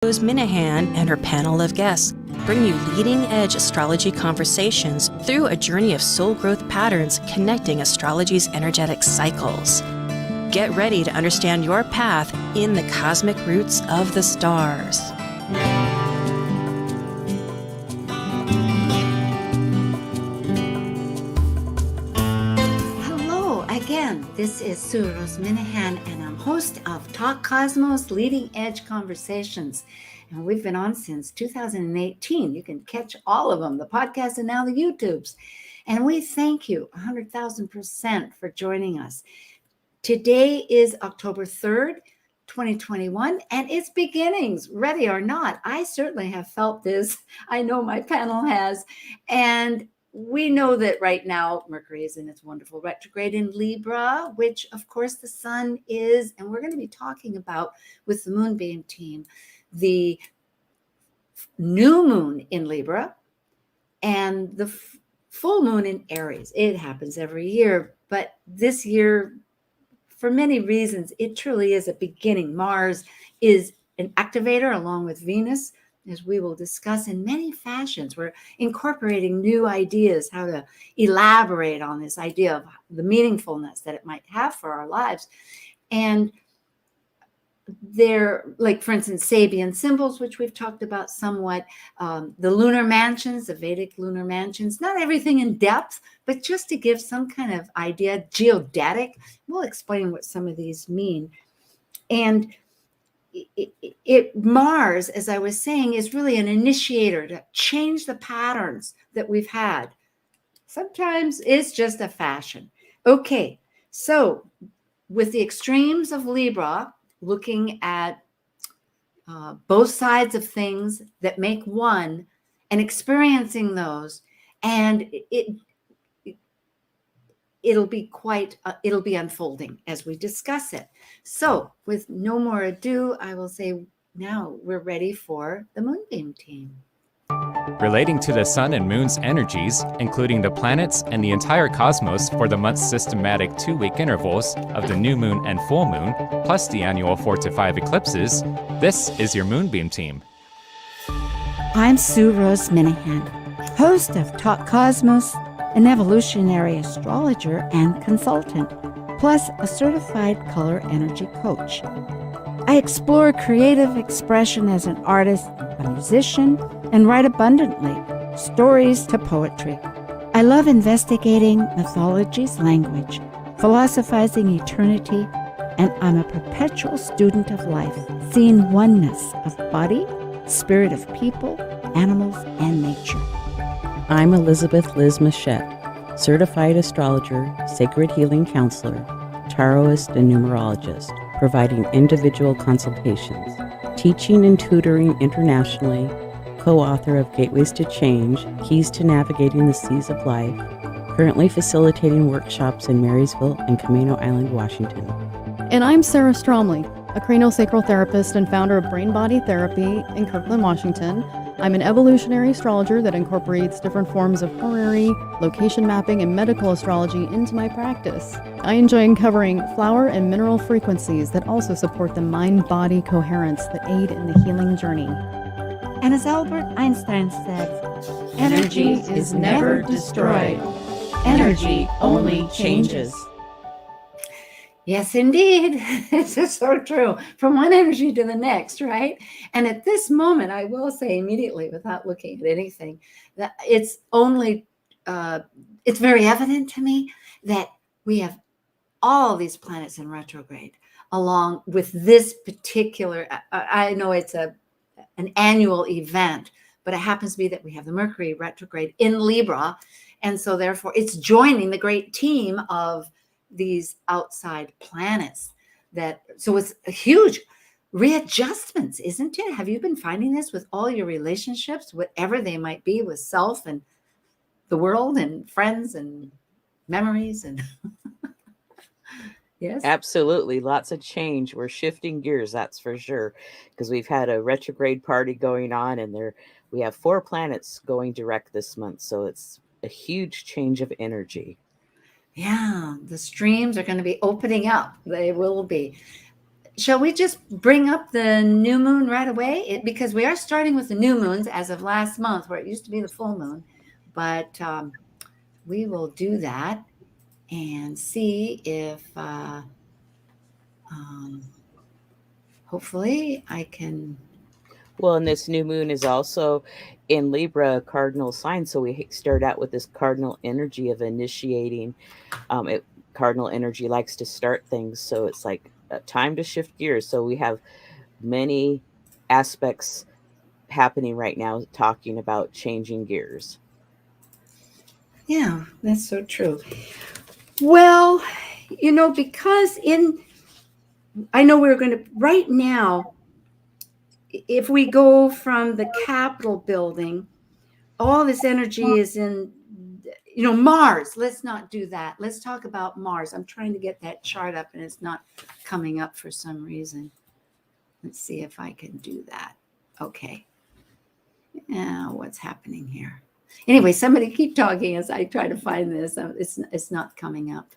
Rose Minahan and her panel of guests bring you leading-edge astrology conversations through a journey of soul growth patterns connecting astrology's energetic cycles. Get ready to understand your path in the cosmic roots of the stars. Hello again, this is Sue Rose Minahan, and I'm host of Talk Cosmos Leading Edge Conversations. And we've been on since 2018. You can catch all of them, the podcast and now the YouTubes. And we thank you 100,000% for joining us. Today is October 3rd, 2021, and it's beginnings, ready or not. I certainly have felt this. I know my panel has. And we know that right now Mercury is in its wonderful retrograde in Libra, which of course the sun is. And we're going to be talking about, with the Moonbeam Team, the new moon in Libra and the full moon in Aries. It happens every year, but this year, for many reasons, it truly is a beginning. Mars is an activator along with Venus, as we will discuss in many fashions. We're incorporating new ideas, how to elaborate on this idea of the meaningfulness that it might have for our lives. And they're, like, for instance, Sabian symbols, which we've talked about somewhat, the lunar mansions, the Vedic lunar mansions, not everything in depth, but just to give some kind of idea. Geodetic, we'll explain what some of these mean. And Mars, as I was saying, is really an initiator to change the patterns that we've had. Sometimes it's just a fashion. Okay, so with the extremes of Libra, looking at both sides of things that make one and experiencing those, and it'll be unfolding as we discuss it. So with no more ado, I will say now we're ready for the Moonbeam Team. Relating to the sun and moon's energies, including the planets and the entire cosmos for the month's systematic 2-week intervals of the new moon and full moon, plus the annual 4 to 5 eclipses, this is your Moonbeam Team. I'm Sue Rose Minahan, host of Talk Cosmos, an evolutionary astrologer and consultant, plus a certified color energy coach. I explore creative expression as an artist, a musician, and write abundantly, stories to poetry. I love investigating mythology's language, philosophizing eternity, and I'm a perpetual student of life, seeing oneness of body, spirit of people, animals, and nature. I'm Elizabeth Liz Muschett, certified astrologer, sacred healing counselor, tarotist, and numerologist, providing individual consultations, teaching and tutoring internationally, co-author of Gateways to Change, Keys to Navigating the Seas of Life, currently facilitating workshops in Marysville and Camano Island, Washington. And I'm Sara Stromley, a craniosacral therapist and founder of Brain Body Therapy in Kirkland, Washington. I'm an evolutionary astrologer that incorporates different forms of horary, location mapping, and medical astrology into my practice. I enjoy uncovering flower and mineral frequencies that also support the mind-body coherence that aid in the healing journey. And as Albert Einstein said, energy is never destroyed. Energy only changes. Yes, indeed. This is so true. From one energy to the next, right? And at this moment, I will say immediately, without looking at anything, that it's very evident to me that we have all these planets in retrograde along with this particular, I know it's an annual event, but it happens to be that we have the Mercury retrograde in Libra. And so therefore it's joining the great team of these outside planets. So it's a huge readjustments, isn't it? Have you been finding this with all your relationships, whatever they might be, with self and the world and friends and memories and yes? Absolutely. Lots of change. We're shifting gears, that's for sure, because we've had a retrograde party going on, and we have 4 planets going direct this month. So it's a huge change of energy. Yeah, the streams are going to be opening up. They will be. shall we just bring up the new moon right away? Because we are starting with the new moons as of last month, where it used to be the full moon. But we will do that and see if hopefully I can. Well, and this new moon is also in Libra, cardinal sign. So we start out with this cardinal energy of initiating. Cardinal energy likes to start things. So it's like a time to shift gears. So we have many aspects happening right now talking about changing gears. Yeah, that's so true. Well, because I know we're going to, right now, if we go from the Capitol building, all this energy is in, Mars. Let's not do that. Let's talk about Mars. I'm trying to get that chart up and it's not coming up for some reason. Let's see if I can do that. Okay. Now, what's happening here? Anyway, somebody keep talking as I try to find this. It's not coming up.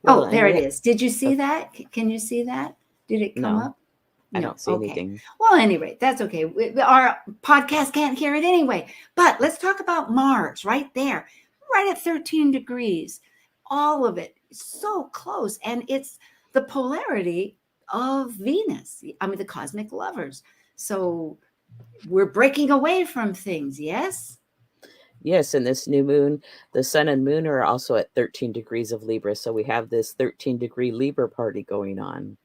Well, there it is. Did you see that? Can you see that? Did it come up? I don't see anything. Well, anyway, that's okay. Our podcast can't hear it anyway. But let's talk about Mars right there, right at 13 degrees. All of it so close. And it's the polarity of Venus. I mean, the cosmic lovers. So we're breaking away from things, yes? Yes, and this new moon, the sun and moon are also at 13 degrees of Libra. So we have this 13-degree Libra party going on.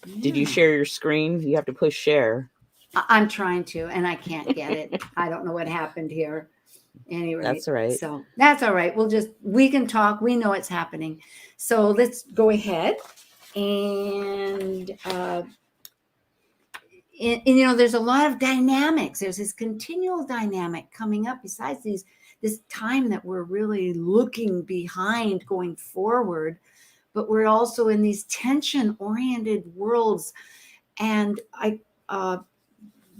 Yeah. Did you share your screen? You have to push share. I'm trying to, and I can't get it. I don't know what happened here. Anyway, that's all right. So that's all right. We can talk. We know it's happening. So let's go ahead and there's a lot of dynamics. There's this continual dynamic coming up besides this time that we're really looking behind going forward, but we're also in these tension-oriented worlds. And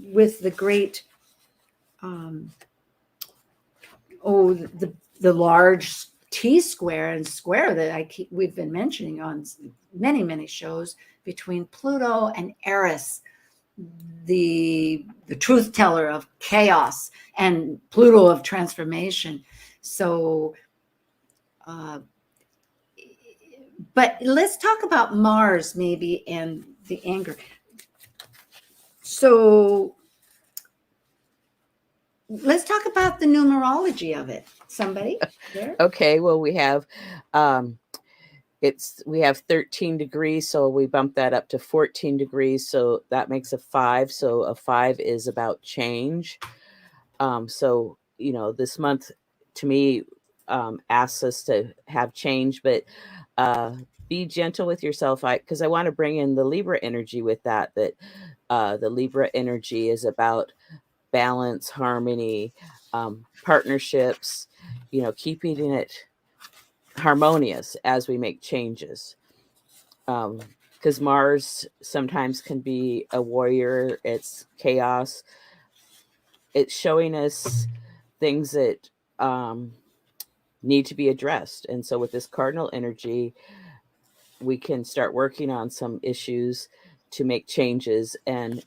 with the great, the large T square and square that we've been mentioning on many, many shows between Pluto and Aries, the truth teller of chaos, and Pluto of transformation. So, but let's talk about Mars maybe and the anger. So let's talk about the numerology of it. Somebody there? Okay, well, we have we have 13 degrees, so we bump that up to 14 degrees, so that makes a 5. So a 5 is about change. So this month to me asks us to have change, but be gentle with yourself, because I want to bring in the Libra energy with that the Libra energy is about balance, harmony, partnerships, keeping it harmonious as we make changes. Because Mars sometimes can be a warrior. It's chaos. It's showing us things that need to be addressed. And so with this cardinal energy, we can start working on some issues to make changes. And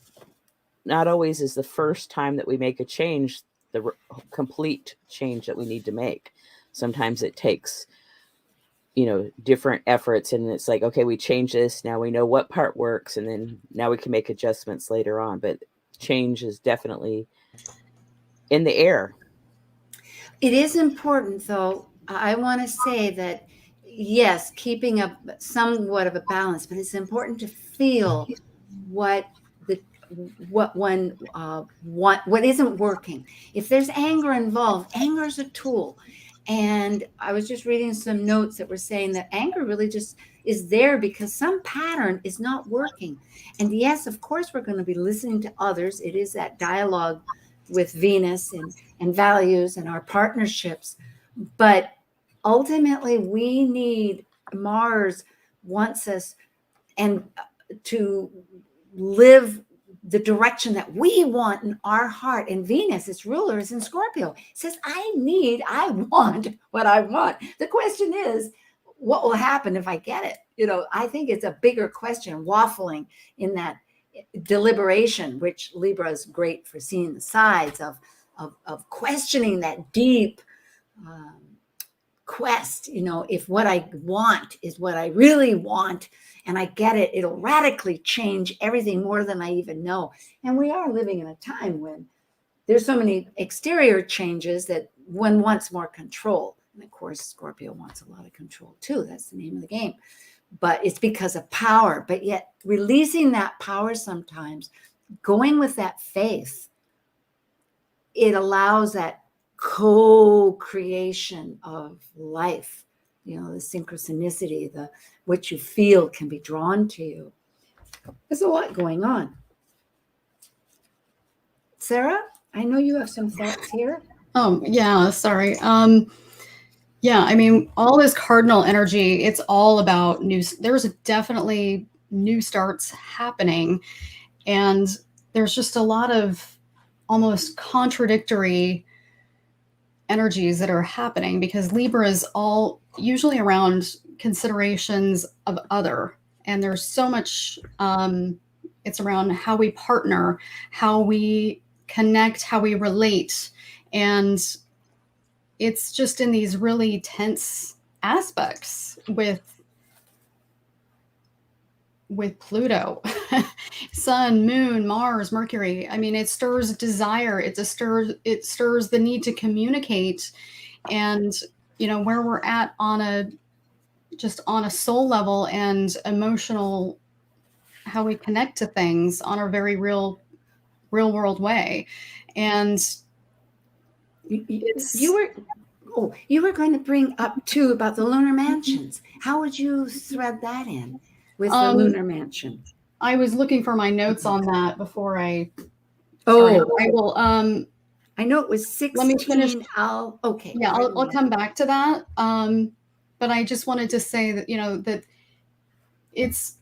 not always is the first time that we make a change the complete change that we need to make. Sometimes it takes different efforts, and it's like, okay, we change this, now we know what part works, and then now we can make adjustments later on. But change is definitely in the air. It is important, though. I want to say that yes, keeping somewhat of a balance, but it's important to feel what isn't working. If there's anger involved, anger is a tool. And I was just reading some notes that were saying that anger really just is there because some pattern is not working. And yes, of course, we're going to be listening to others. It is that dialogue with Venus and values and our partnerships. But ultimately, we need Mars wants us and to live the direction that we want in our heart. And Venus, its ruler, is in Scorpio. It says, I want what I want. The question is, what will happen if I get it? I think it's a bigger question, waffling in that deliberation, which Libra is great for seeing the sides of questioning that deep quest. If what I want is what I really want and I get it, it'll radically change everything more than I even know. And we are living in a time when there's so many exterior changes that one wants more control. And of course, Scorpio wants a lot of control too. That's the name of the game. But it's because of power. But yet releasing that power sometimes, going with that faith, it allows that co-creation of life. The synchronicity, what you feel can be drawn to you. There's a lot going on. Sara, I know you have some thoughts here. Yeah, sorry. Yeah, I mean, all this cardinal energy, it's all about there's definitely new starts happening. And there's just a lot of almost contradictory energies that are happening, because Libra is all usually around considerations of other. And there's so much, it's around how we partner, how we connect, how we relate. And it's just in these really tense aspects with Pluto, Sun, Moon, Mars, Mercury. I mean, it stirs desire. It stirs the need to communicate, and where we're at on a soul level and emotional, how we connect to things on a very real world way. And you were going to bring up too about the lunar mansions. How would you thread that in with the lunar mansion? I was looking for my notes on that before I started. I will. I know it was 16. Let me finish. Okay. Yeah, I'll come back to that. But I just wanted to say that that it's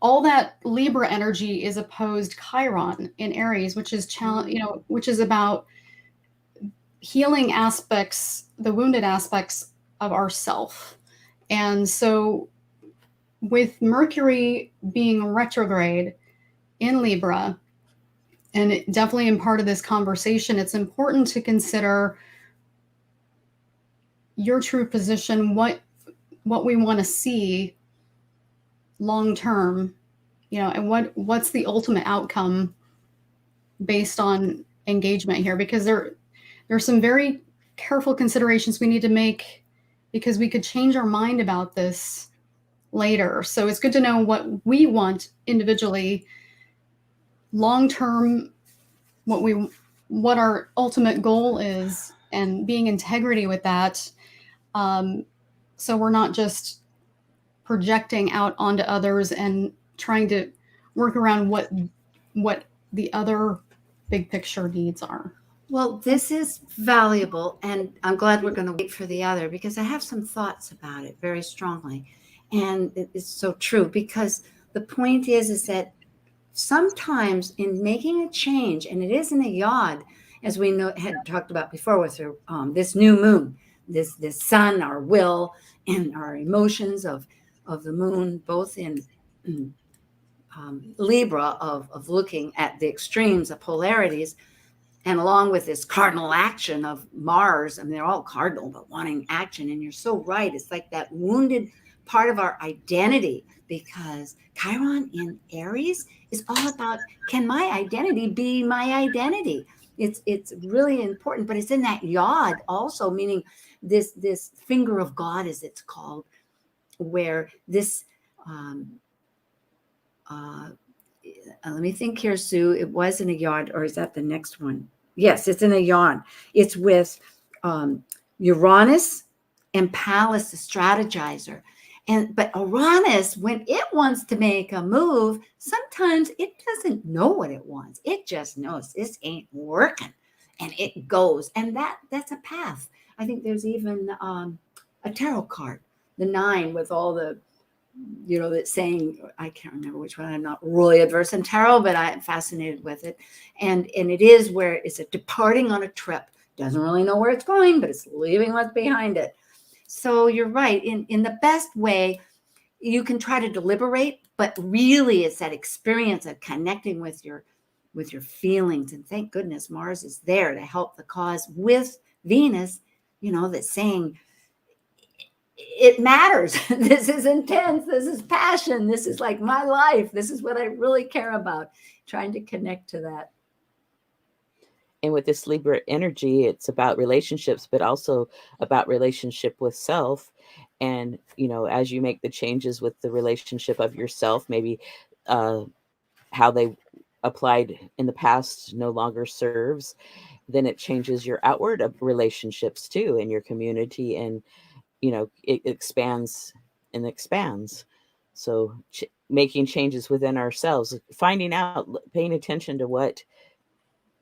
all that Libra energy is opposed Chiron in Aries, which is which is about healing aspects, the wounded aspects of ourself. And so with Mercury being retrograde in Libra, and definitely in part of this conversation, it's important to consider your true position, what we want to see long term, and what's the ultimate outcome based on engagement here, because there's some very careful considerations we need to make, because we could change our mind about this later. So it's good to know what we want individually, long term, what our ultimate goal is, and being integrity with that. So we're not just projecting out onto others and trying to work around what the other big picture needs are. Well, this is valuable, and I'm glad we're going to wait for the other, because I have some thoughts about it very strongly. And it's so true, because the point is that sometimes in making a change, and it isn't a yod, as we had talked about before with this new moon, this sun, our will and our emotions of the moon, both in Libra of looking at the extremes of polarities, and along with this cardinal action of Mars. I mean, they're all cardinal, but wanting action. And you're so right. It's like that wounded part of our identity, because Chiron in Aries is all about, can my identity be my identity? It's really important, but it's in that yod also, meaning this finger of God, as it's called, where this, let me think here, Sue, it was in a yod, or is that the next one? Yes, it's in a yod. It's with Uranus and Pallas, the strategizer. But Uranus, when it wants to make a move, sometimes it doesn't know what it wants. It just knows this ain't working, and it goes. And that's a path. I think there's even a tarot card, the 9, with all the, that's saying, I can't remember which one. I'm not really adverse in tarot, but I'm fascinated with it. And it is where it's a departing on a trip. Doesn't really know where it's going, but it's leaving what's behind it. So you're right. In the best way, you can try to deliberate, but really it's that experience of connecting with your feelings. And thank goodness Mars is there to help the cause with Venus, that's saying it matters. This is intense. This is passion. This is like my life. This is what I really care about. Trying to connect to that. And with this Libra energy, it's about relationships, but also about relationship with self. And, as you make the changes with the relationship of yourself, maybe how they applied in the past no longer serves, then it changes your outward relationships too, in your community. And, it expands and expands. So making changes within ourselves, finding out, paying attention to what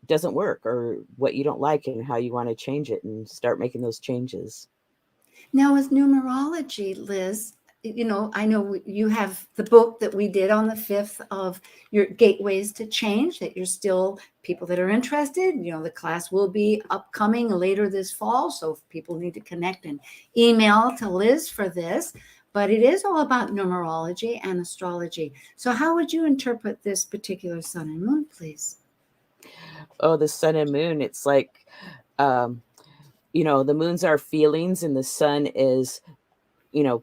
doesn't work or what you don't like and how you want to change it, and start making those changes. Now with numerology, Liz, I know you have the book that we did on the 5th of your gateways to change, that you're still people that are interested. The class will be upcoming later this fall. So if people need to connect and email to Liz for this, but it is all about numerology and astrology. So how would you interpret this particular sun and moon, please? Oh, the sun and moon, it's like, the moon's our feelings and the sun is,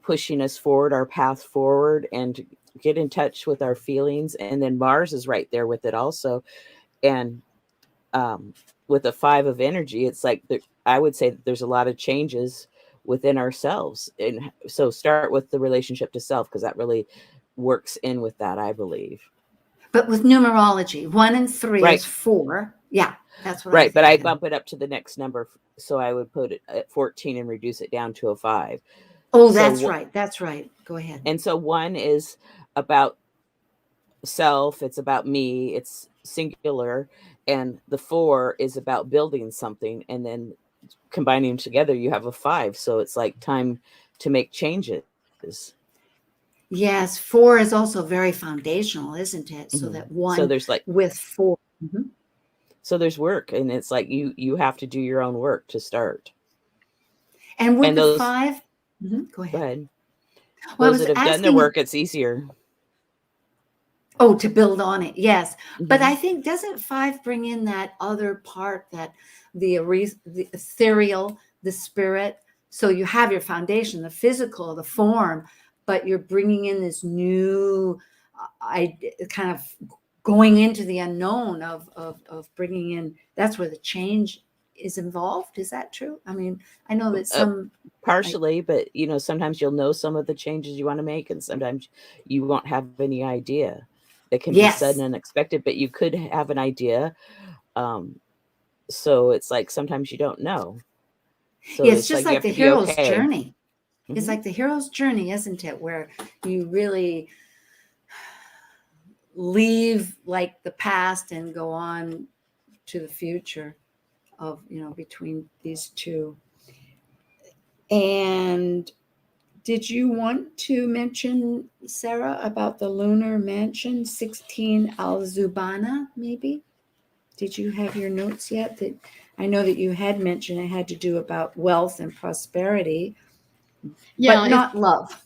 pushing us forward, our path forward, and get in touch with our feelings. And then Mars is right there with it also. And with the 5 of energy, it's like, I would say that there's a lot of changes within ourselves. And so start with the relationship to self, because that really works in with that, I believe. But with numerology, 1 and 3 Right. is 4. Yeah, that's what right. But I bump it up to the next number. So I would put it at 14 and reduce it down to a 5. Oh, that's right. That's right. Go ahead. And so 1 is about self. It's about me. It's singular. And the 4 is about building something. And then combining them together, you have a 5. So it's like time to make changes. Yes. 4 is also very foundational, isn't it? So that 1 so there's like with 4. Mm-hmm. So there's work, and it's like you have to do your own work to start. And with the 5, go ahead. Go ahead. Well, those that have done their work, it's easier. Oh, to build on it. Yes. But I think, doesn't 5 bring in that other part, that the ethereal, the spirit? So you have your foundation, the physical, the form, but you're bringing in this new kind of going into the unknown of bringing in, that's where the change is involved. Is that true? I mean, I know that some partially, but sometimes you'll know some of the changes you want to make, and sometimes you won't have any idea. It can be sudden and unexpected, but you could have an idea. So it's like sometimes you don't know. So it's just like the hero's journey. It's like the hero's journey, isn't it? Where you really leave like the past and go on to the future of, between these two. And did you want to mention, Sara, about the lunar mansion, 16 Al-Zubana, maybe? Did you have your notes yet? That I know that you had mentioned it had to do about wealth and prosperity, but not love.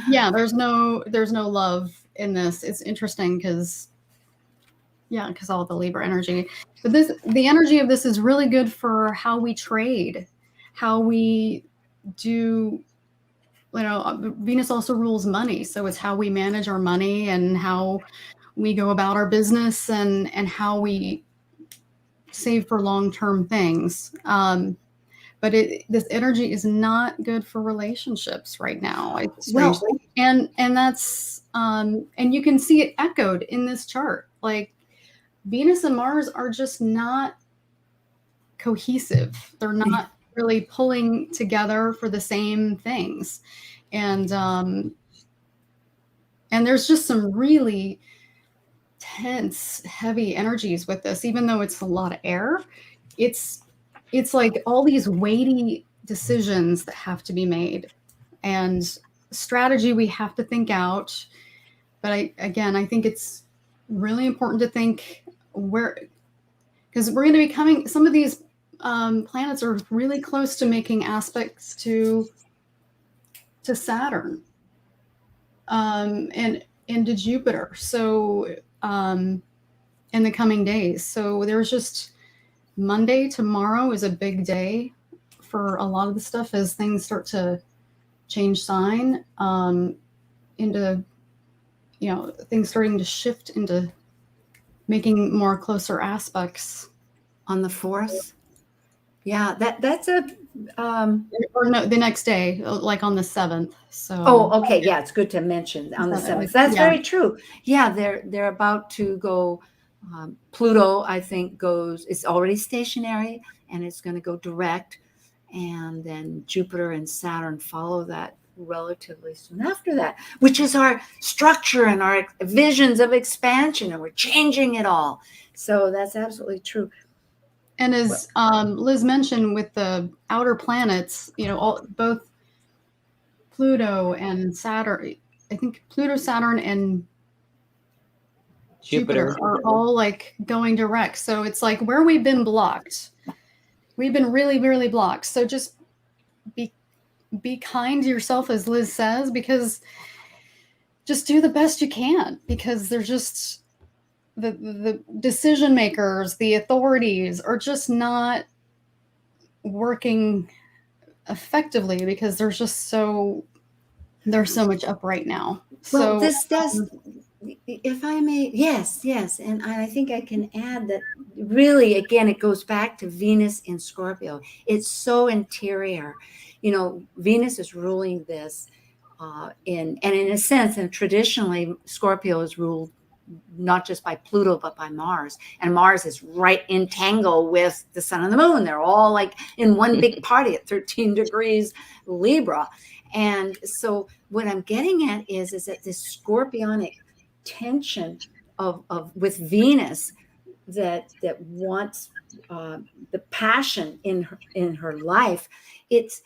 Yeah, there's no love in this. It's interesting because all the Libra energy. But the energy of this is really good for how we trade, how we do. Venus also rules money, so it's how we manage our money and how we go about our business and how we save for long-term things. But this energy is not good for relationships right now. And that's and you can see it echoed in this chart. Like Venus and Mars are just not cohesive. They're not really pulling together for the same things. And there's just some really tense, heavy energies with this, even though it's a lot of air. It's like all these weighty decisions that have to be made and strategy we have to think out. But I think it's really important to think because we're going to be coming, some of these planets are really close to making aspects to to Saturn, and into Jupiter. So in the coming days. So there's just Monday, tomorrow is a big day for a lot of the stuff as things start to change sign into, things starting to shift into making more closer aspects. On the 4th? Yeah, that's a... or no, the next day, like on the 7th. So. Oh, okay. Yeah, it's good to mention on the 7th. That's very true. Yeah, they're about to go... Pluto, I think, it's already stationary, and it's going to go direct. And then Jupiter and Saturn follow that relatively soon after that, which is our structure and our visions of expansion, and we're changing it all. So that's absolutely true. And as Liz mentioned with the outer planets, both Pluto and Saturn, I think Pluto, Saturn, and Jupiter are all like going direct. So it's like where we've been blocked. We've been really, really blocked. So just be kind to yourself, as Liz says, because just do the best you can, because there's just the decision makers, the authorities are just not working effectively because there's so much up right now. Well, this does, if I may, yes. And I think I can add that really, again, it goes back to Venus in Scorpio. It's so interior. Venus is ruling this in a sense, and traditionally Scorpio is ruled not just by Pluto, but by Mars. And Mars is right in tangle with the sun and the moon. They're all like in one big party at 13 degrees Libra. And so what I'm getting at is that this scorpionic tension of with Venus that wants the passion in her life. It's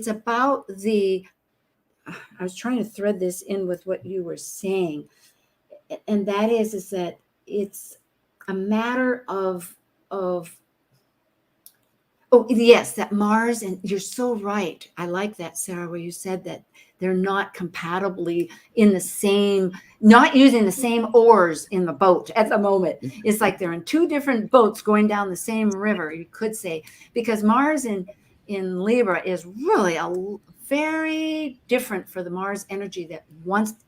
about I was trying to thread this in with what you were saying, and that is that it's a matter of oh, yes, that Mars, and you're so right. I like that, Sara, where you said that they're not compatibly in the same, not using the same oars in the boat at the moment. It's like they're in two different boats going down the same river, you could say, because Mars in Libra is really very different for the Mars energy that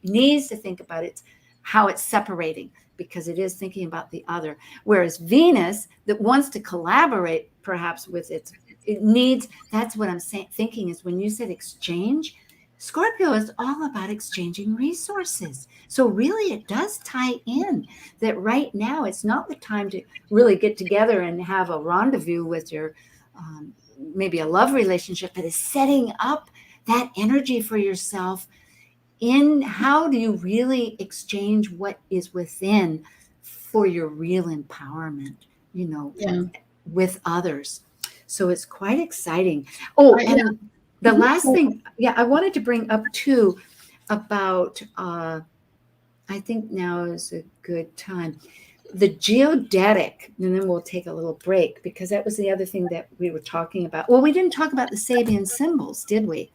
needs to think about how it's separating, because it is thinking about the other. Whereas Venus, that wants to collaborate perhaps with it needs, that's what I'm thinking is when you said exchange, Scorpio is all about exchanging resources. So really it does tie in that right now it's not the time to really get together and have a rendezvous with your maybe a love relationship, but is setting up that energy for yourself in how do you really exchange what is within for your real empowerment, with others. So it's quite exciting. Oh, and the last thing, I wanted to bring up too about, I think now is a good time, the geodetic, and then we'll take a little break because that was the other thing that we were talking about. Well, we didn't talk about the Sabian symbols, did we?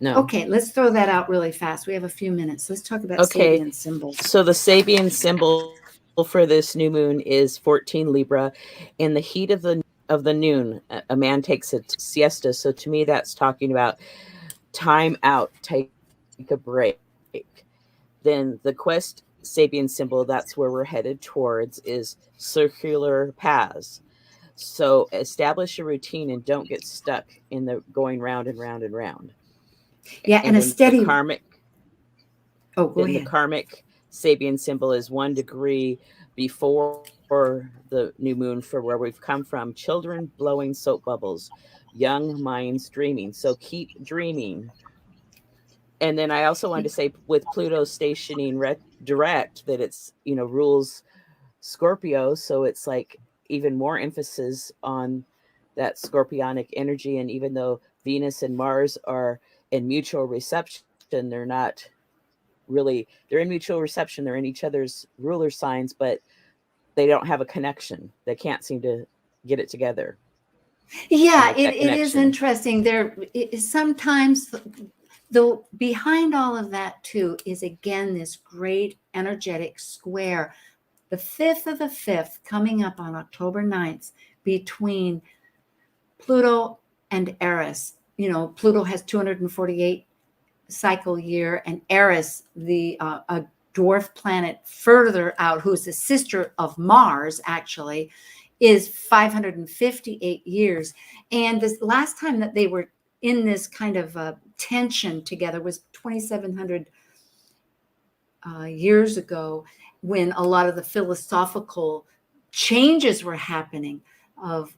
No. Okay, let's throw that out really fast. We have a few minutes. Let's talk about Sabian symbols. So the Sabian symbol for this new moon is 14 Libra. In the heat of the noon, a man takes a siesta. So to me, that's talking about time out, take a break. Then the quest Sabian symbol, that's where we're headed towards, is circular paths. So establish a routine and don't get stuck in the going round and round and round. Yeah, and a steady karmic. Oh, go ahead. The karmic Sabian symbol is 1 degree before the new moon for where we've come from. Children blowing soap bubbles, young minds dreaming. So keep dreaming. And then I also wanted to say with Pluto stationing direct that it's, rules Scorpio. So it's like even more emphasis on that scorpionic energy. And even though Venus and Mars are in mutual reception, they're not really, they're in mutual reception. They're in each other's ruler signs, but they don't have a connection. They can't seem to get it together. Yeah, it is interesting. There is sometimes Though behind all of that too is again this great energetic square, the 5th of the 5th coming up on October 9th between Pluto and Aries. You know, Pluto has 248 cycle year, and Aries, a dwarf planet further out, who's the sister of Mars, actually, is 558 years. And this last time that they were in this kind of tension together was 2,700 years ago, when a lot of the philosophical changes were happening of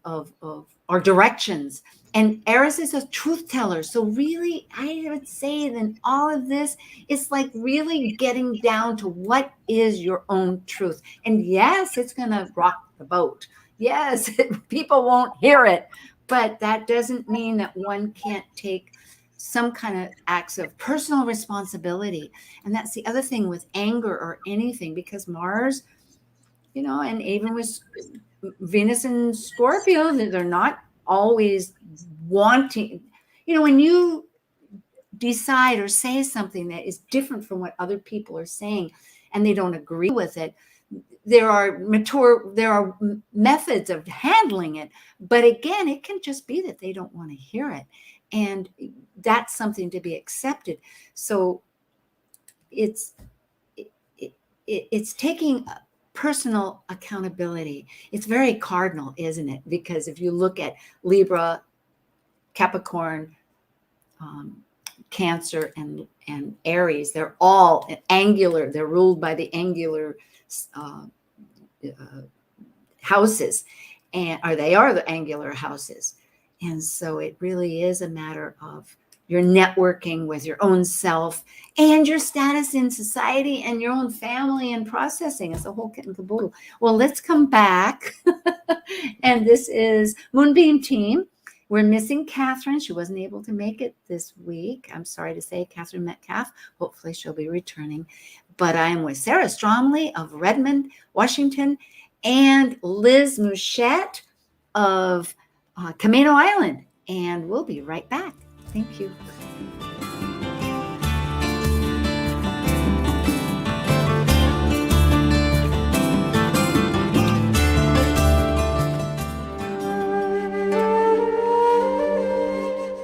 our directions. And Aries is a truth teller. So really, I would say that all of this is like really getting down to what is your own truth. And yes, it's going to rock the boat. Yes, people won't hear it, but that doesn't mean that one can't take some kind of acts of personal responsibility. And that's the other thing with anger or anything, because Mars, you know, and even with Venus and Scorpio, they're not always wanting, you know, when you decide or say something that is different from what other people are saying and they don't agree with it, there are methods of handling it. But again, it can just be that they don't want to hear it. And that's something to be accepted. So it's taking personal accountability. It's very cardinal, isn't it? Because if you look at Libra, Capricorn, Cancer, and Aries, they're all angular. They're ruled by the angular houses, or they are the angular houses. And so it really is a matter of your networking with your own self and your status in society and your own family and processing. It's a whole kit and caboodle. Well, let's come back. And this is Moonbeam Team. We're missing Katherine. She wasn't able to make it this week. I'm sorry to say, Katherine Metcalf. Hopefully she'll be returning. But I'm with Sara Stromley of Redmond, Washington, and Liz Muschett of Camano Island. And we'll be right back. Thank you.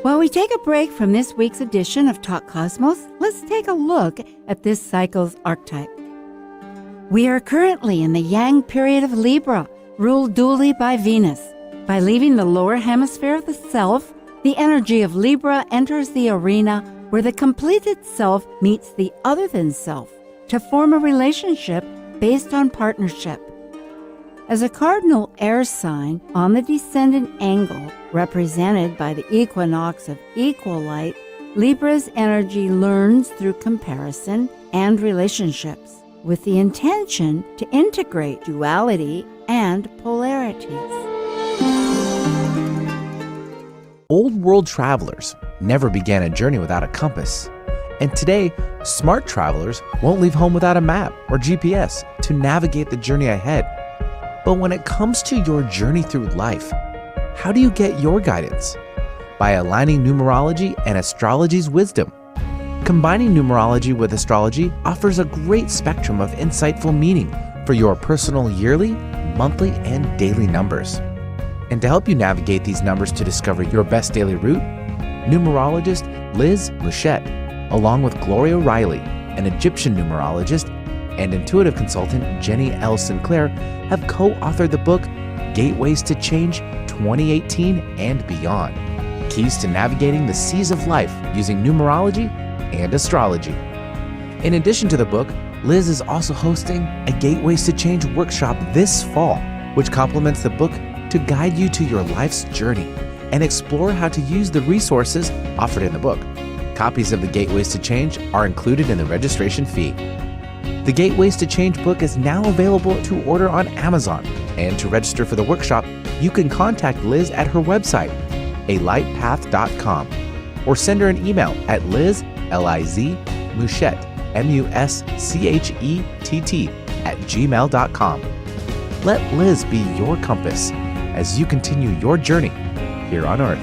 While we take a break from this week's edition of Talk Cosmos, let's take a look at this cycle's archetype. We are currently in the Yang period of Libra, ruled dually by Venus. By leaving the lower hemisphere of the self, the energy of Libra enters the arena where the completed self meets the other than self to form a relationship based on partnership. As a cardinal air sign on the descendant angle, represented by the equinox of equal light, Libra's energy learns through comparison and relationships, with the intention to integrate duality and polarities. Old world travelers never began a journey without a compass. And today, smart travelers won't leave home without a map or GPS to navigate the journey ahead. But when it comes to your journey through life, how do you get your guidance? By aligning numerology and astrology's wisdom. Combining numerology with astrology offers a great spectrum of insightful meaning for your personal yearly, monthly, and daily numbers. And to help you navigate these numbers to discover your best daily route, numerologist Liz Muschett, along with Gloria Riley, an Egyptian numerologist, and intuitive consultant Jenny L. Sinclair, have co-authored the book Gateways to Change 2018 and Beyond, Keys to Navigating the Seas of Life Using Numerology and Astrology. In addition to the book, Liz is also hosting a Gateways to Change workshop this fall, which complements the book to guide you to your life's journey and explore how to use the resources offered in the book. Copies of the Gateways to Change are included in the registration fee. The Gateways to Change book is now available to order on Amazon, and to register for the workshop, you can contact Liz at her website, alightpath.com, or send her an email at Liz, L-I-Z, Muschett, M-U-S-C-H-E-T-T, @gmail.com. Let Liz be your compass as you continue your journey here on Earth.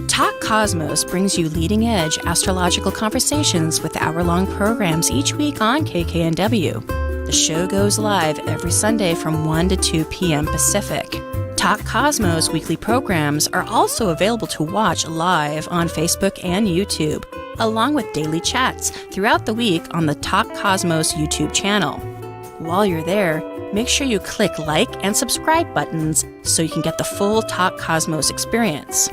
Talk Cosmos brings you leading-edge astrological conversations with hour-long programs each week on KKNW. The show goes live every Sunday from 1 to 2 p.m. Pacific. Talk Cosmos weekly programs are also available to watch live on Facebook and YouTube, along with daily chats throughout the week on the Talk Cosmos YouTube channel. While you're there, make sure you click like and subscribe buttons so you can get the full Talk Cosmos experience.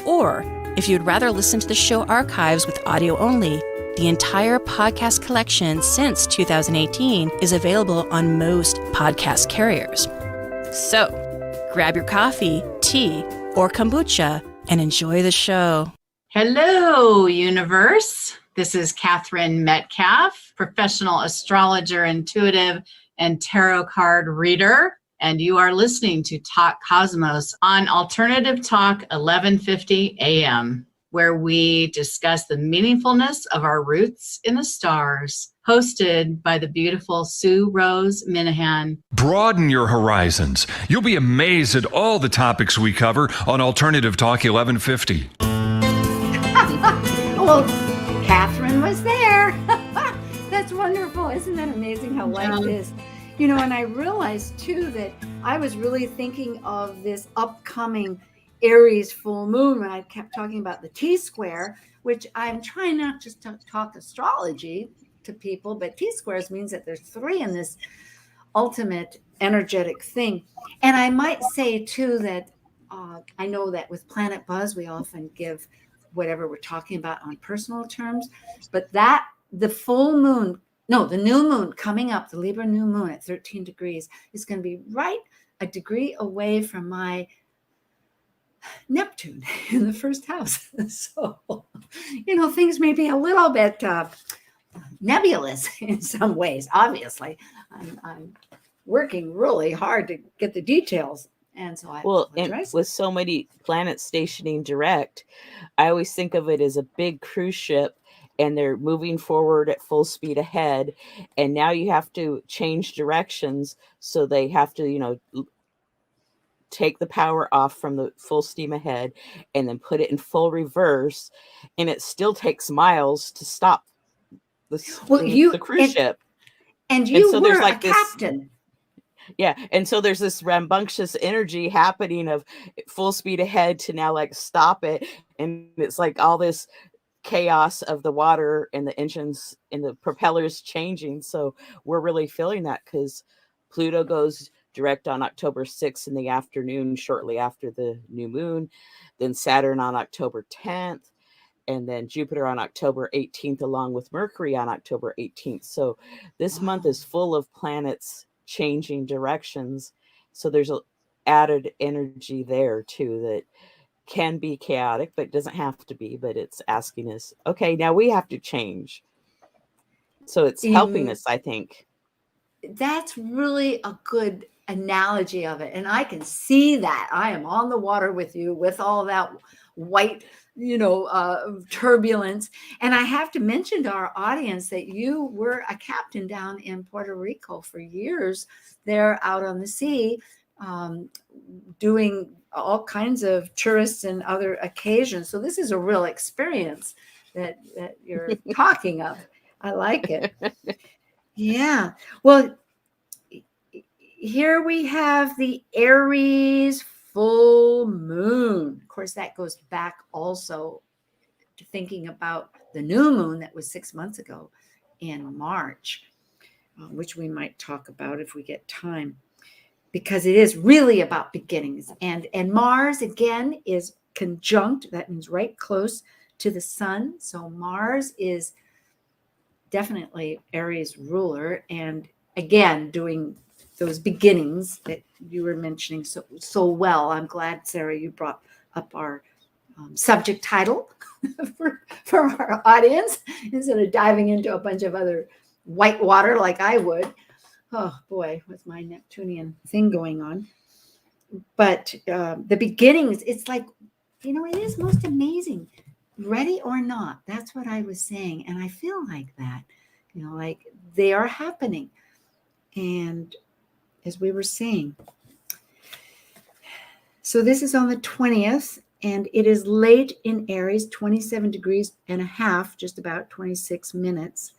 Or, if you'd rather listen to the show archives with audio only, the entire podcast collection since 2018 is available on most podcast carriers. So, grab your coffee, tea, or kombucha and enjoy the show. Hello, universe. This is Katherine Metcalf, professional astrologer, intuitive, and tarot card reader. And you are listening to Talk Cosmos on Alternative Talk 1150 AM, where we discuss the meaningfulness of our roots in the stars, hosted by the beautiful Sue Rose Minahan. Broaden your horizons. You'll be amazed at all the topics we cover on Alternative Talk 1150. Well, Katherine was there. That's wonderful. Isn't that amazing how life is? You know, and I realized too that I was really thinking of this upcoming Aries full moon when I kept talking about the T-square, which I'm trying not just to talk astrology to people, but T-squares means that there's 3 in this ultimate energetic thing. And I might say too that I know that with Planet Buzz, we often give whatever we're talking about on personal terms, but that the new moon coming up, the Libra new moon at 13 degrees is going to be right a degree away from my Neptune in the first house. So, you know, things may be a little bit nebulous in some ways. Obviously, I'm working really hard to get the details. And so and with so many planets stationing direct, I always think of it as a big cruise ship and they're moving forward at full speed ahead. And now you have to change directions. So they have to, you know, take the power off from the full steam ahead and then put it in full reverse. And it still takes miles to stop the cruise ship. And you so were there's like a captain. Yeah. And so there's this rambunctious energy happening of full speed ahead to now like stop it. And it's like all this chaos of the water and the engines and the propellers changing. So we're really feeling that because Pluto goes direct on October 6th in the afternoon, shortly after the new moon. Then Saturn on October 10th. And then Jupiter on October 18th, along with Mercury on October 18th. So this month is full of planets changing directions. So there's an added energy there too that can be chaotic, but it doesn't have to be, but it's asking us, okay, now we have to change. So it's helping us, I think. That's really a good analogy of it. And I can see that. I am on the water with you with all that white, turbulence. And I have to mention to our audience that you were a captain down in Puerto Rico for years there out on the sea, doing all kinds of tourists and other occasions. So this is a real experience that you're talking of. I like it. Yeah. Well, here we have the Aries full moon. Of course, that goes back also to thinking about the new moon that was 6 months ago in March, which we might talk about if we get time, because it is really about beginnings. And Mars, again, is conjunct. That means right close to the sun. So Mars is definitely Aries ruler. And again, doing those beginnings that you were mentioning so well. I'm glad, Sara, you brought up our subject title for our audience instead of diving into a bunch of other white water like I would. Oh boy, with my Neptunian thing going on. But the beginnings, it's like, it is most amazing. Ready or not, that's what I was saying. And I feel like that, like they are happening. And as we were saying, so this is on the 20th, And it is late in Aries, 27 degrees and a half, just about 26 minutes.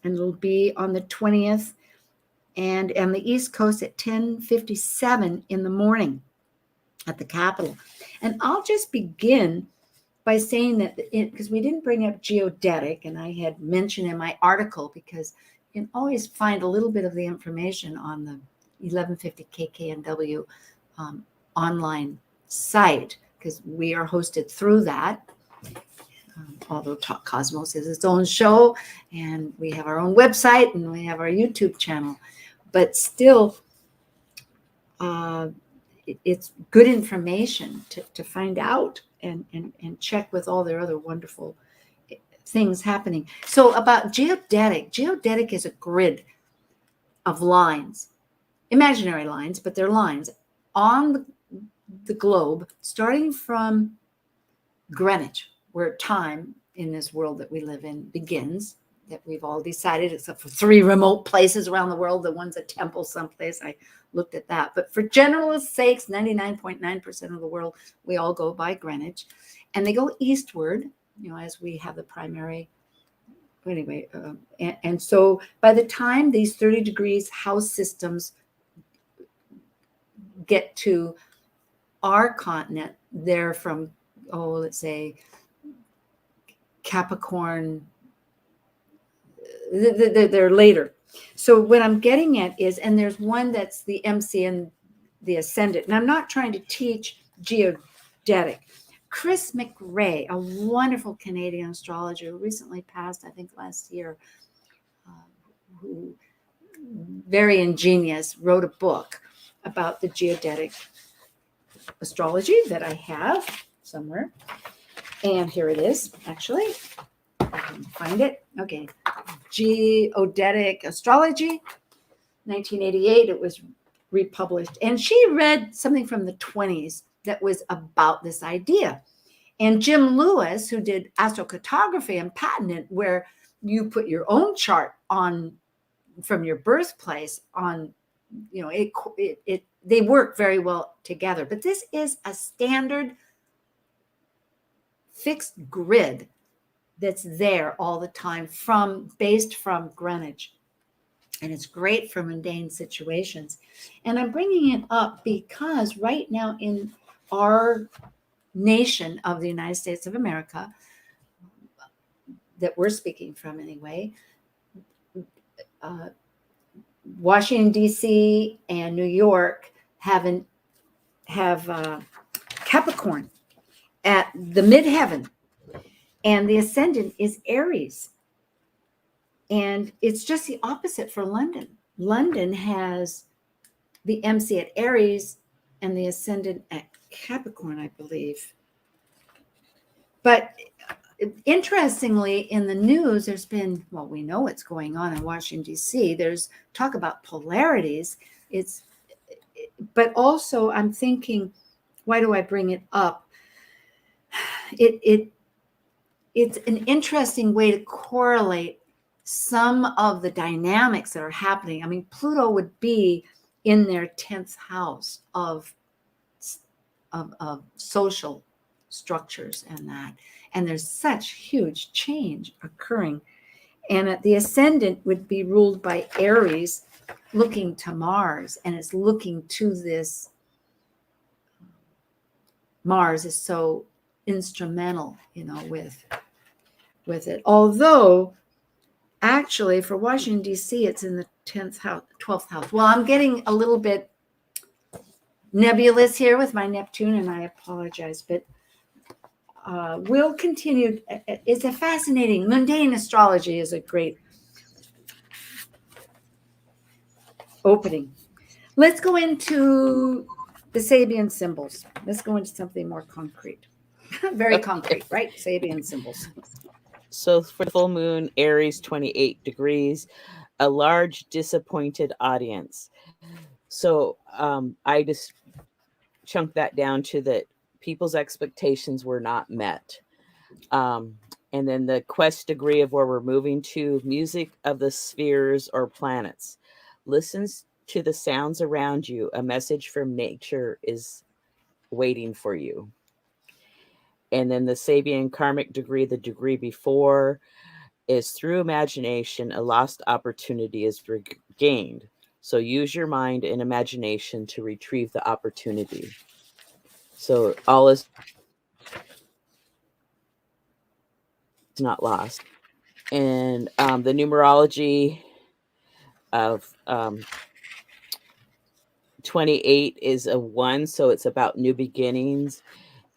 And it'll be on the 20th and on the East Coast at 10:57 in the morning at the Capitol. And I'll just begin by saying that, because we didn't bring up geodetic, and I had mentioned in my article, because you can always find a little bit of the information on the 1150 KKNW online site, because we are hosted through that. Although Talk Cosmos is its own show, and we have our own website, and we have our YouTube channel, but still, it's good information to find out and check with all their other wonderful things happening. So about geodetic is a grid of lines, imaginary lines, but they're lines on the globe, starting from Greenwich, where time in this world that we live in begins, that we've all decided, except for 3 remote places around the world. The one's a temple someplace. I looked at that. But for general sakes, 99.9% of the world, we all go by Greenwich. And they go eastward, as we have the primary. Anyway, and so by the time these 30 degrees house systems get to our continent, they're from, let's say, Capricorn. They're later. So what I'm getting at is, and there's one that's the MC and the ascendant. And I'm not trying to teach geodetic. Chris McRae, a wonderful Canadian astrologer who recently passed, I think last year, who very ingenious, wrote a book about the geodetic astrology that I have somewhere. And here it is, actually. I can find it. Okay. Geodetic Astrology, 1988. It was republished. And she read something from the 20s that was about this idea. And Jim Lewis, who did astrocartography and patented it, where you put your own chart on from your birthplace on, they work very well together. But this is a standard fixed grid that's there all the time, based from Greenwich. And it's great for mundane situations. And I'm bringing it up because right now in our nation of the United States of America, that we're speaking from anyway, Washington, D.C. and New York have Capricorn at the midheaven. And the ascendant is Aries. And it's just the opposite for London. London has the MC at Aries and the ascendant at Capricorn, I believe. But interestingly, in the news, there's been, we know what's going on in Washington, D.C. There's talk about polarities. But also I'm thinking, why do I bring it up? It's an interesting way to correlate some of the dynamics that are happening. I mean, Pluto would be in their 10th house of social structures and that. And there's such huge change occurring. And the ascendant would be ruled by Aries, looking to Mars. And it's looking to this. Mars is so instrumental, with it. Although, actually, for Washington, D.C., it's in the 10th house, 12th house. Well, I'm getting a little bit nebulous here with my Neptune, and I apologize, but we'll continue. It's a fascinating, mundane astrology is a great opening. Let's go into the Sabian symbols. Let's go into something more concrete. Very concrete, right? Sabian symbols. So for the full moon, Aries, 28 degrees, a large disappointed audience. So I just chunked that down to that people's expectations were not met. And then the quest degree of where we're moving to, music of the spheres or planets. Listens to the sounds around you. A message from nature is waiting for you. And then the Sabian karmic degree, the degree before, is through imagination, a lost opportunity is regained. So use your mind and imagination to retrieve the opportunity. So all is not lost. And the numerology of 28 is a 1, so it's about new beginnings.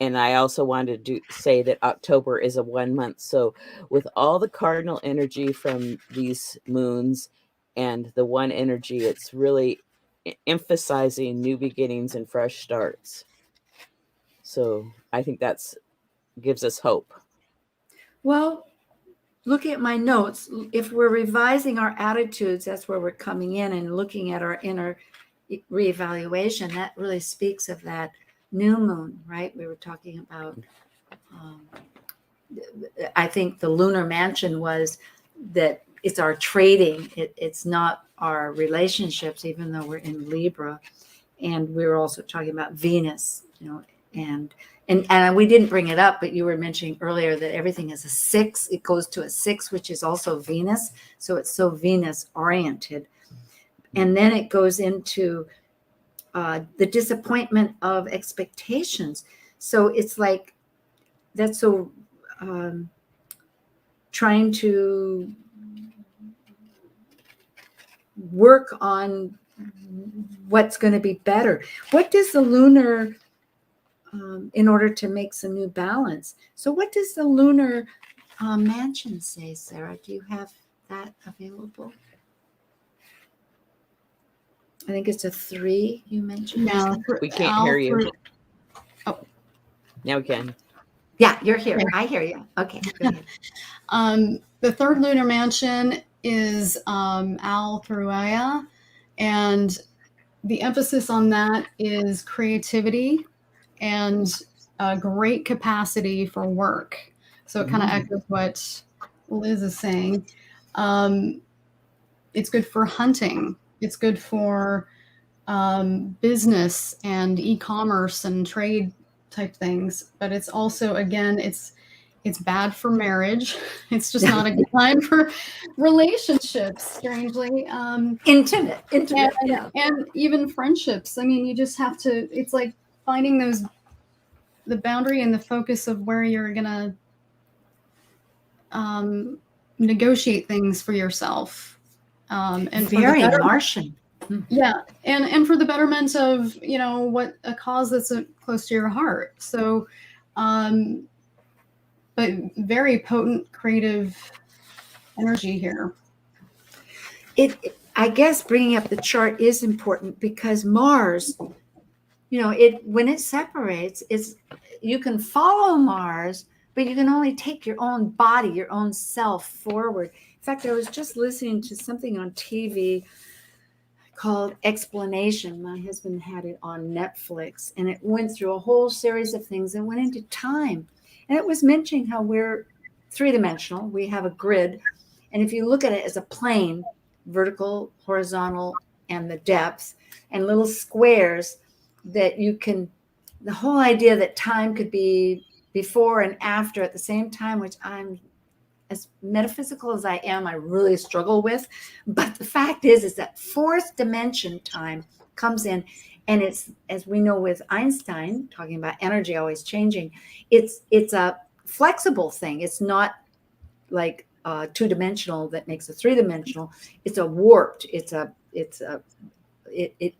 And I also wanted to say that October is a 1 month. So with all the cardinal energy from these moons and the one energy, it's really emphasizing new beginnings and fresh starts. So I think that's gives us hope. Well, looking at my notes, if we're revising our attitudes, that's where we're coming in and looking at our inner reevaluation. That really speaks of that new moon, right? We were talking about, I think the lunar mansion was that it's our trading. It's not our relationships, even though we're in Libra. And we were also talking about Venus, and we didn't bring it up, but you were mentioning earlier that everything is a 6. It goes to a 6, which is also Venus. So it's so Venus oriented. And then it goes into the disappointment of expectations. So it's like that's so trying to work on what's going to be better. What does the lunar, in order to make some new balance? So what does the lunar mansion say, Sara? Do you have that available? I think it's a 3 you mentioned. No, We can't hear you. Oh, now we can. Yeah, you're here. I hear you. Okay, go ahead. The third lunar mansion is Al Thruaya, and the emphasis on that is creativity and great capacity for work. So it kind of echoes what Liz is saying. It's good for hunting. It's good for business and e-commerce and trade type things. But it's also, again, it's bad for marriage. It's just not a good time for relationships, strangely. Intimate, and even friendships. I mean, you just have to, it's like finding the boundary and the focus of where you're going to negotiate things for yourself. And very Martian. Yeah. And for the betterment of, what a cause that's close to your heart. So, but very potent creative energy here. I guess bringing up the chart is important because Mars, when it separates, you can follow Mars, but you can only take your own body, your own self forward. In fact, I was just listening to something on TV called Explanation. My husband had it on Netflix, and it went through a whole series of things and went into time. And it was mentioning how we're 3-dimensional. We have a grid. And if you look at it as a plane, vertical, horizontal, and the depth, and little squares that you can, the whole idea that time could be before and after at the same time, which I'm, as metaphysical as I am, I really struggle with. But the fact is that 4th dimension time comes in, and it's, as we know with Einstein, talking about energy always changing, it's a flexible thing. It's not like 2-dimensional that makes a 3-dimensional. It's a warped. It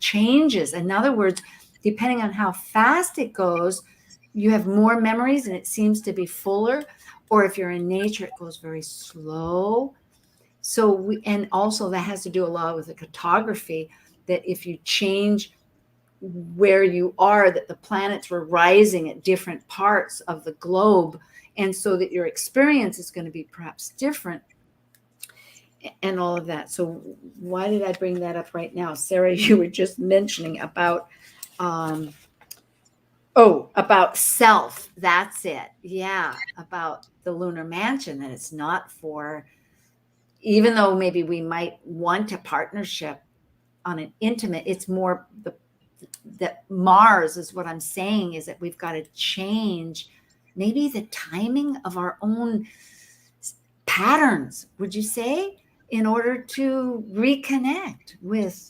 changes. In other words, depending on how fast it goes, you have more memories and it seems to be fuller. Or if you're in nature, it goes very slow. So and also that has to do a lot with the cartography, that if you change where you are, that the planets were rising at different parts of the globe. And so that your experience is going to be perhaps different and all of that. So why did I bring that up right now? Sara, you were just mentioning about about self. That's it. Yeah. About the lunar mansion, that it's not for, even though maybe we might want a partnership on an intimate, it's more that Mars is what I'm saying, is that we've got to change maybe the timing of our own patterns, would you say, in order to reconnect with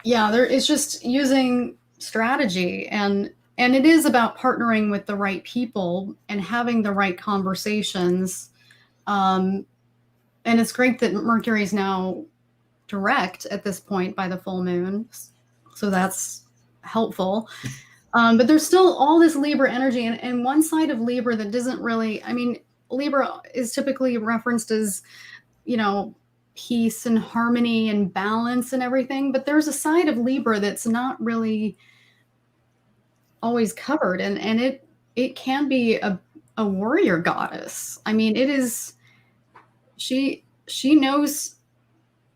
it's just using strategy, and it is about partnering with the right people and having the right conversations. And it's great that Mercury is now direct at this point by the full moon, so that's helpful. But there's still all this Libra energy, and one side of Libra that doesn't really, I mean, Libra is typically referenced as, peace and harmony and balance and everything, but there's a side of Libra that's not really always covered, and it can be a warrior goddess. I mean, it is, she knows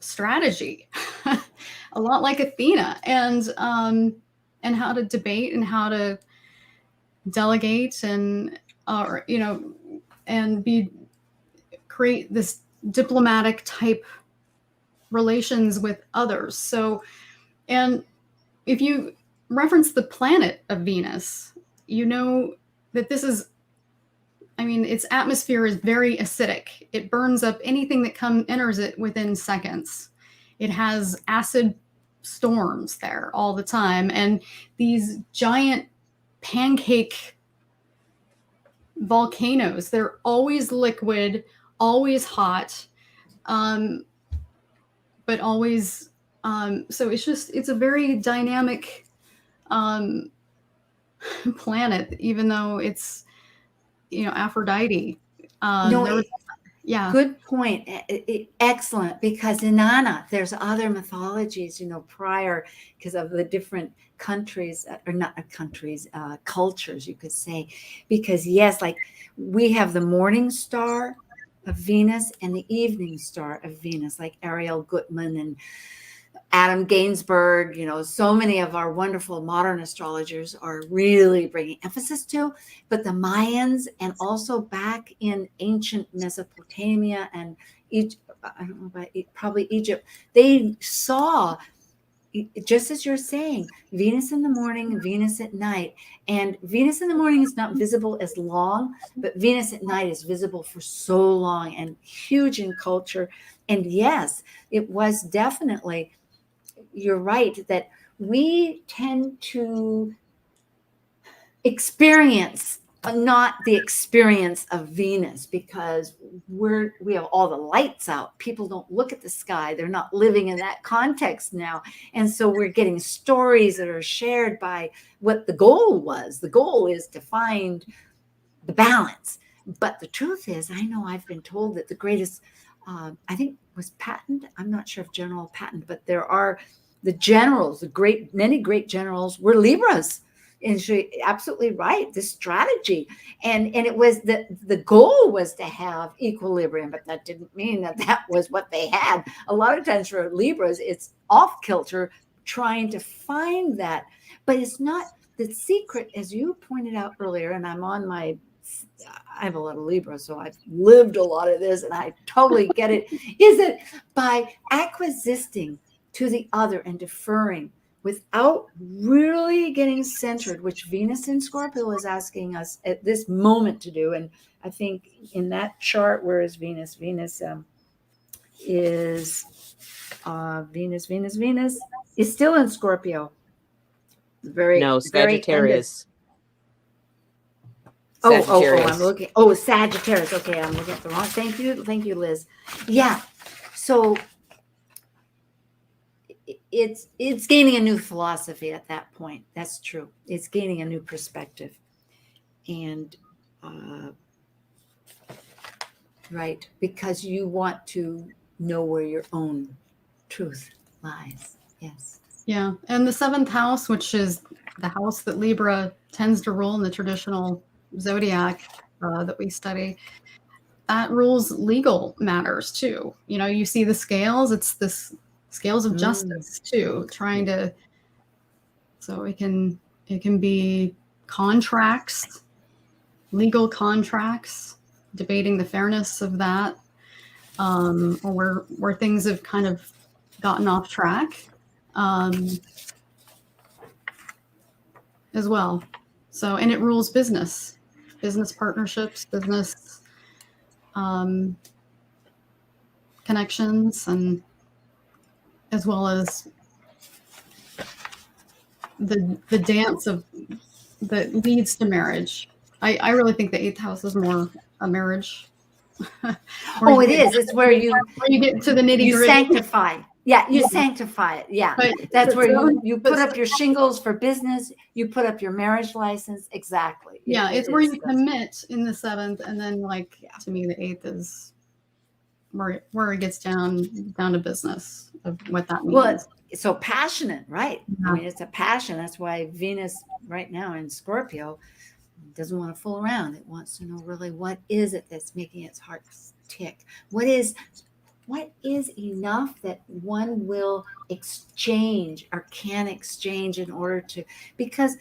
strategy a lot like Athena, and how to debate and how to delegate and create this diplomatic type relations with others. So, and if you reference the planet of Venus, you know that this is, its atmosphere is very acidic. It burns up anything that enters it within seconds. It has acid storms there all the time, and these giant pancake volcanoes, they're always liquid, always hot, but always so it's a very dynamic planet, even though it's Aphrodite. Good point. Excellent. Because Inanna, there's other mythologies, prior, because of the different countries, or not countries, cultures, you could say. Because yes, like we have the morning star of Venus and the evening star of Venus, like Ariel Gutman and Adam Gainsbourg, so many of our wonderful modern astrologers are really bringing emphasis to. But the Mayans, and also back in ancient Mesopotamia and Egypt, I don't know about probably Egypt, they saw, just as you're saying, Venus in the morning, Venus at night. And Venus in the morning is not visible as long, but Venus at night is visible for so long and huge in culture. And yes, it was definitely, you're right, that we tend to experience not the experience of Venus, because we have all the lights out. People don't look at the sky. They're not living in that context now. And so we're getting stories that are shared by what the goal was. The goal is to find the balance. But the truth is, I know I've been told that the greatest, I think was Patton. I'm not sure if General Patton, but there are the generals, many great generals were Libras. And she absolutely right, this strategy. And it was the goal was to have equilibrium, but that didn't mean that was what they had. A lot of times for Libras, it's off kilter trying to find that. But it's not the secret, as you pointed out earlier, and I have a lot of Libra, so I've lived a lot of this and I totally get it, is that by acquiescing to the other and deferring without really getting centered, which Venus in Scorpio is asking us at this moment to do. And I think in that chart, where is Venus? Venus is still in Scorpio. Sagittarius. I'm looking. Oh, Sagittarius. Okay, I'm looking at the wrong. Thank you, Liz. Yeah. So it's gaining a new philosophy at that point. That's true. It's gaining a new perspective, and right, because you want to know where your own truth lies. Yes. Yeah, and the seventh house, which is the house that Libra tends to rule in the traditional zodiac that we study, that rules legal matters too. You see the scales. It's this scales of justice too, so it can be contracts, legal contracts, debating the fairness of that, or where things have kind of gotten off track. as well. So, and it rules business partnerships, business connections, and as well as the dance of that leads to marriage. I really think the 8th house is more a marriage. Oh, it is. It's where you get to the nitty you gritty. sanctify. Yeah, you Yeah. sanctify it. Yeah, But that's where so- you put up your shingles for business. You put up your marriage license. Exactly. Yeah, It it's where is. you commit in the 7th, and then like to me the 8th is where it gets down to business of what that means. Well, it's so passionate, right? Yeah. I mean, it's a passion. That's why Venus right now in Scorpio doesn't want to fool around. It wants to know really what is it that's making its heart tick. What is enough that one will exchange or can exchange in order to, because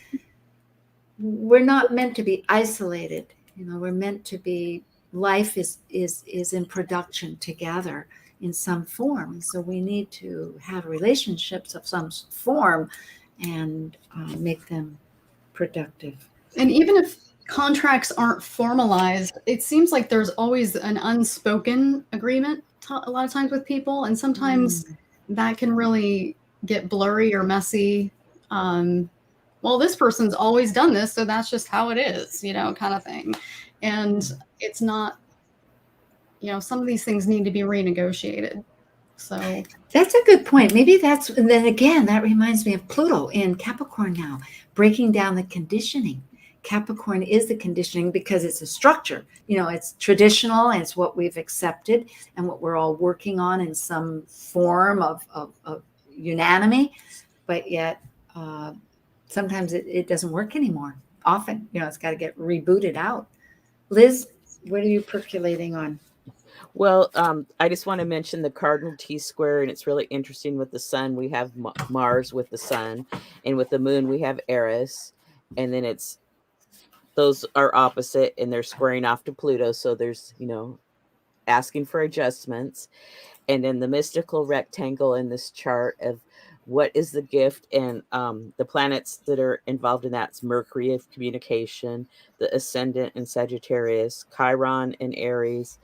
we're not meant to be isolated. We're meant to be, life is in production together in some form. So we need to have relationships of some form and make them productive. And even if contracts aren't formalized, it seems like there's always an unspoken agreement a lot of times with people, and sometimes that can really get blurry or messy. Well, this person's always done this, so that's just how it is, kind of thing. And it's not, some of these things need to be renegotiated. So that's a good point. Maybe and then again, that reminds me of Pluto in Capricorn now, breaking down the conditioning. Capricorn is the conditioning because it's a structure. It's traditional, and it's what we've accepted and what we're all working on in some form of unanimity. But yet, sometimes it doesn't work anymore. Often, it's got to get rebooted out. Liz, what are you percolating on? Well, I just want to mention the cardinal T-square, and it's really interesting. With the sun, we have Mars with the sun, and with the moon, we have Aries, and then those are opposite, and they're squaring off to Pluto. So there's, asking for adjustments. And then the mystical rectangle in this chart of what is the gift, and the planets that are involved in that's Mercury of communication, the ascendant in Sagittarius, Chiron in Aries,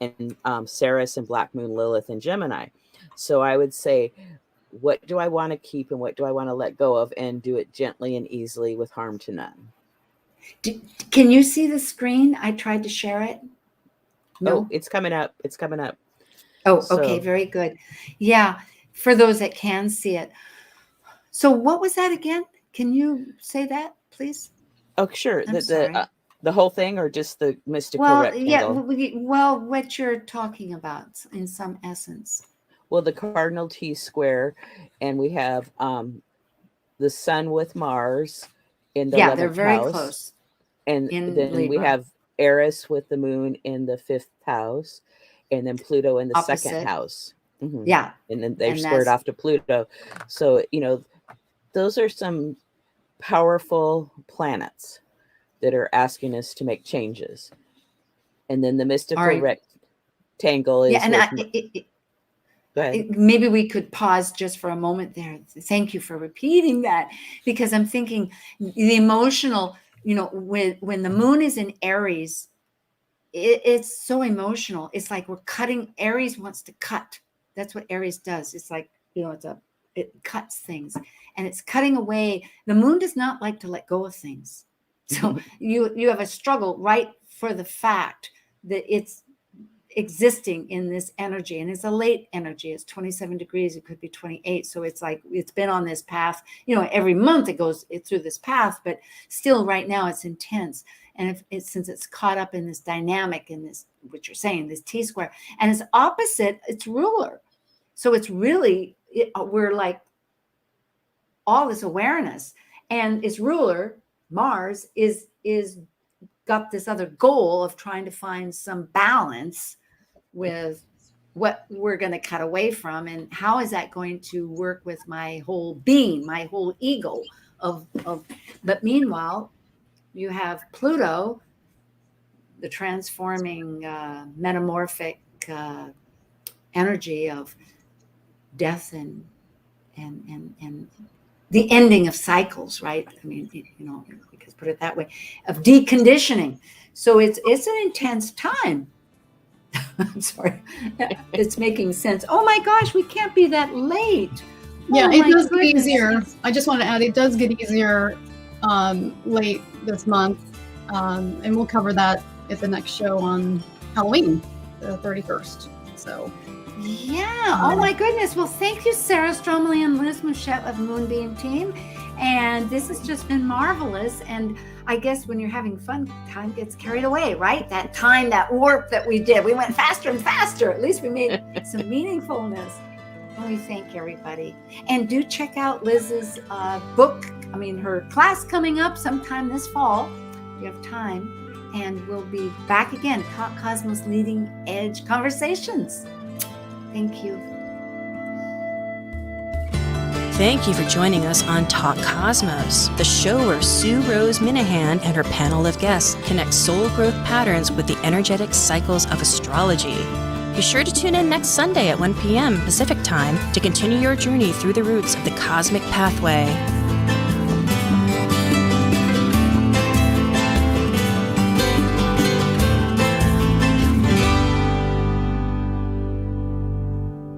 and Ceres and Black Moon Lilith in Gemini. So I would say, what do I want to keep and what do I want to let go of, and do it gently and easily with harm to none. Can you see the screen? I tried to share it. No, Oh, it's coming up. It's coming up. Oh, okay. Very good. Yeah. For those that can see it. So what was that again? Can you say that, please? Oh, sure. I'm sorry. The whole thing, or just the mystical rectangle? Yeah. Well, what you're talking about in some essence. Well, the cardinal T-square, and we have the sun with Mars in the 11th they're very house. close. And then Libra. we have Aries with the moon in the 5th house, and then Pluto in the Opposite. 2nd house. Mm-hmm. Yeah. And then they've squared off to Pluto. So, those are some powerful planets that are asking us to make changes. And then the mystical rectangle is... Yeah, and maybe we could pause just for a moment there. Thank you for repeating that, because I'm thinking the emotional, when the moon is in Aries, it's so emotional. It's like we're cutting. Aries wants to cut. That's what Aries does. It's like, it cuts things, and it's cutting away. The moon does not like to let go of things. So you have a struggle right for the fact that it's existing in this energy, and it's a late energy. It's 27 degrees. It could be 28. So it's like, it's been on this path, every month it goes through this path, but still right now it's intense. And since it's caught up in this dynamic, in this, what you're saying, this T-square, and it's opposite, it's ruler. So it's really, we're like all this awareness, and its ruler, Mars, is got this other goal of trying to find some balance with what we're going to cut away from, and how is that going to work with my whole being, my whole ego but meanwhile, you have Pluto, the transforming metamorphic energy of death and the ending of cycles, right? I mean, you know, we could put it that way, of deconditioning. So it's an intense time. I'm sorry, it's making sense. Oh my gosh, we can't be that late. Yeah, Oh it my does get goodness. easier. I just want to add, it does get easier late this month, and we'll cover that at the next show on Halloween, the 31st. So. Yeah. Oh my goodness. Well, thank you, Sara Stromley and Liz Muschett of Moonbeam Team. And this has just been marvelous. And I guess when you're having fun, time gets carried away, right? That time, that warp that we did, we went faster and faster. At least we made some meaningfulness. And we thank everybody. And do check out Liz's book. I mean, her class coming up sometime this fall. If you have time. And we'll be back again. Talk Cosmos Leading Edge Conversations. Thank you. Thank you for joining us on Talk Cosmos, the show where Sue Rose Minahan and her panel of guests connect soul growth patterns with the energetic cycles of astrology. Be sure to tune in next Sunday at 1 p.m. Pacific Time to continue your journey through the roots of the cosmic pathway.